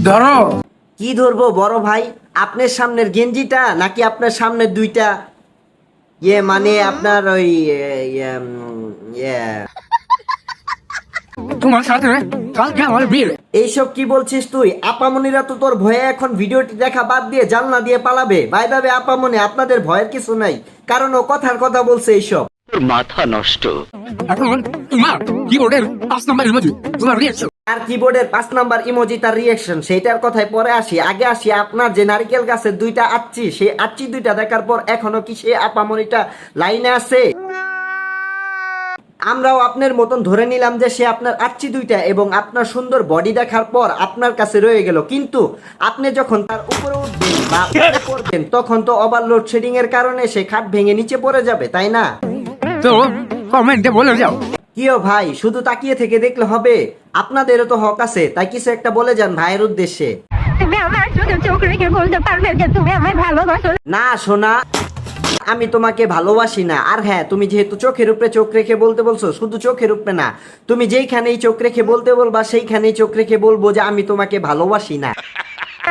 ধরো। কি ধরবো বড় ভাই? আপনার সামনের গেঞ্জিটা নাকি আপনার সামনের দুইটা? মানে আপনার ওই ইয়ে তোমার সাথে কালকে আমার বিয়ে। এইসব কি বলছিস তুই? আপামনিরা তো তোর ভয়ে এখন ভিডিওটি দেখা বাদ দিয়ে জানলা দিয়ে পালাবে। ভাবে আপামনি আপনাদের ভয়ের কিছু নাই, কারণ ও কথার কথা বলছে এইসব। মাথা নষ্ট। এখন তোমার কিবোর্ডের 5 নাম্বার ইমোজি, তোমার রিঅ্যাকশন। আর কিবোর্ডের 5 নাম্বার ইমোজি তার রিঅ্যাকশন, সেইটার কথায় পরে আসি। আগে আসি আপনার যে নারকেল গাছের দুইটা আচ্ছি, সেই আচ্ছি দুইটা দেখার পর এখনো কি সে আপামনিটা লাইনে আছে? আমরাও আপনার মতন ধরে নিলাম যে সে আপনার আচ্ছি দুইটা এবং আপনার সুন্দর বডি দেখার পর আপনার কাছে রয়ে গেল, কিন্তু আপনি যখন তার উপরে উঠবেন বা করবেন তখন তো ওভারলোড শেডিং এর কারণে সে খাট ভেঙে নিচে পড়ে যাবে, তাই না? তো কমেন্টে বলে যাও। কিও ভাই, শুধু তাকিয়ে থেকে দেখলে হবে? আপনাদেরও তো হক আছে, তাই কিছু একটা বলে যান ভাইয়ের উদ্দেশ্যে। তুমি আমার শুধু চোখ রেখে বলতে পারবে যে তুমি আমায় ভালোবাসো? না সোনা, আমি তোমাকে ভালোবাসি না। আর হ্যাঁ, তুমি যেহেতু চোখের উপরে চোখ রেখে বলতে বলছো, শুধু চোখের উপরে না, তুমি যেইখানেই চোখ রেখে বলতে বলবা সেইখানেই চোখ রেখে বলবো যে আমি তোমাকে ভালোবাসি না।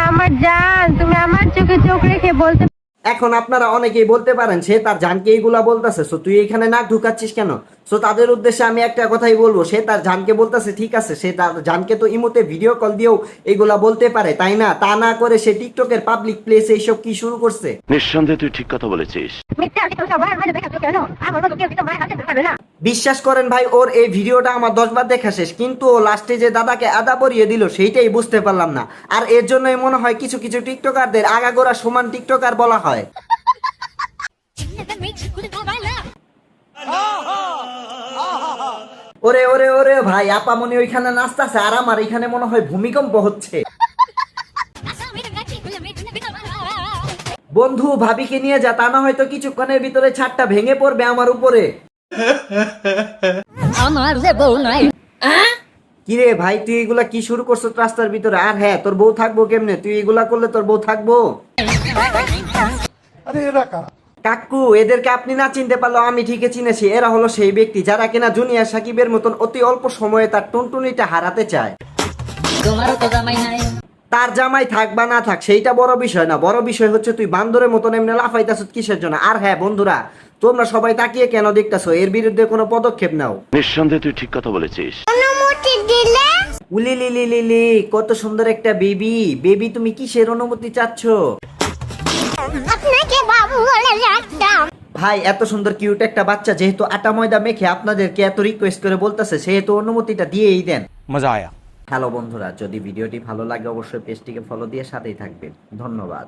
আমার জান, তুমি আমার চোখে চোখ রেখে বলতে। এখন আপনারা অনেকেই বলতে পারেন সে তার জানকে এইগুলা বলতেছে, সো তুই এখানে নাক ঢুকাচ্ছিস কেন? সো তাদের উদ্দেশ্যে আমি একটা কথাই বলবো, সে তার জানকে বলতেছে, ঠিক আছে, সে তার জানকে তো ইমোতে ভিডিও কল দিয়েও এইগুলা বলতে পারে, তাই না? তা না করে সে টিকটকের পাবলিক প্লেসে এইসব কি শুরু করছে? নিঃসন্দেহে তুই ঠিক কথা বলেছিস। মিথ্যা আজকে সবার মাঝে দেখাচ্ছ কেন? আমার মতো কেউ কি তোমায় হাতে পারবে না? বিশ্বাস করেন ভাই, ওর এই ভিডিওটা আমার 10 বার দেখা শেষ, কিন্তু ও লাস্টে যে দাদাকে আদা পরিয়ে দিল সেইটাই বুঝতে পারলাম না। আর এর জন্যই মনে হয় কিছু কিছু টিকটকারদের আগাগোড়া সমান টিকটকার বলা হয়। ওরে ওরে ওরে ভাই, আপামনি ওইখানে নাচতেছে আর আমার এখানে মনে হয় ভূমিকম্প হচ্ছে। বন্ধু, ভাবিকে নিয়ে যা, তা না হয়তো কিছুক্ষণের ভিতরে ছাদটা ভেঙে পড়বে আমার উপরে। আমার যে বউ নাই। কিরে ভাই, তুই এগুলা কি শুরু করছো রাস্তার ভিতরে? আর হ্যাঁ, তোর বউ থাকবো কেমনে? তুই এগুলা করলে তোর বউ থাকবো? কাকু, এদেরকে আপনি না চিনতে পারলেও আমি ঠিকই চিনেছি। এরা হলো সেই ব্যক্তি যারা কিনা জুনিয়র সাকিবের মতন অতি অল্প সময়ে তার টুনটুনিটা হারাতে চায়। তার জামাই থাক বা না থাক সেইটা বড় বিষয় না, বড় বিষয় হচ্ছে তুই বান্দরের মতন এমনি লাফাইতাছ কিসের জন্য? আর হ্যাঁ বন্ধুরা, তোমরা সবাই তাকিয়ে কেন দেখতেছো? এর বিরুদ্ধে কোনো পদক্ষেপ নাও। নিঃসন্দেহে তুই ঠিক কথা বলেছিস। অনুমতি দিলে? উলি লিলি লিলি, কত সুন্দর একটা বেবি। বেবি, তুমি কিসের অনুমতি চাচ্ছ? আপনাকে বাবু বলে ডাকতাম। ভাই, এত সুন্দর কিউট একটা বাচ্চা যেহেতু আটা ময়দা মেখে আপনাদেরকে এত রিকোয়েস্ট করে বলতেছে, সেহেতু অনুমতিটা দিয়েই দেন। মজা আয়া। হ্যালো বন্ধুরা, যদি ভিডিওটি ভালো লাগে অবশ্যই পেজটিকে ফলো দিয়ে সাথেই থাকবেন। ধন্যবাদ।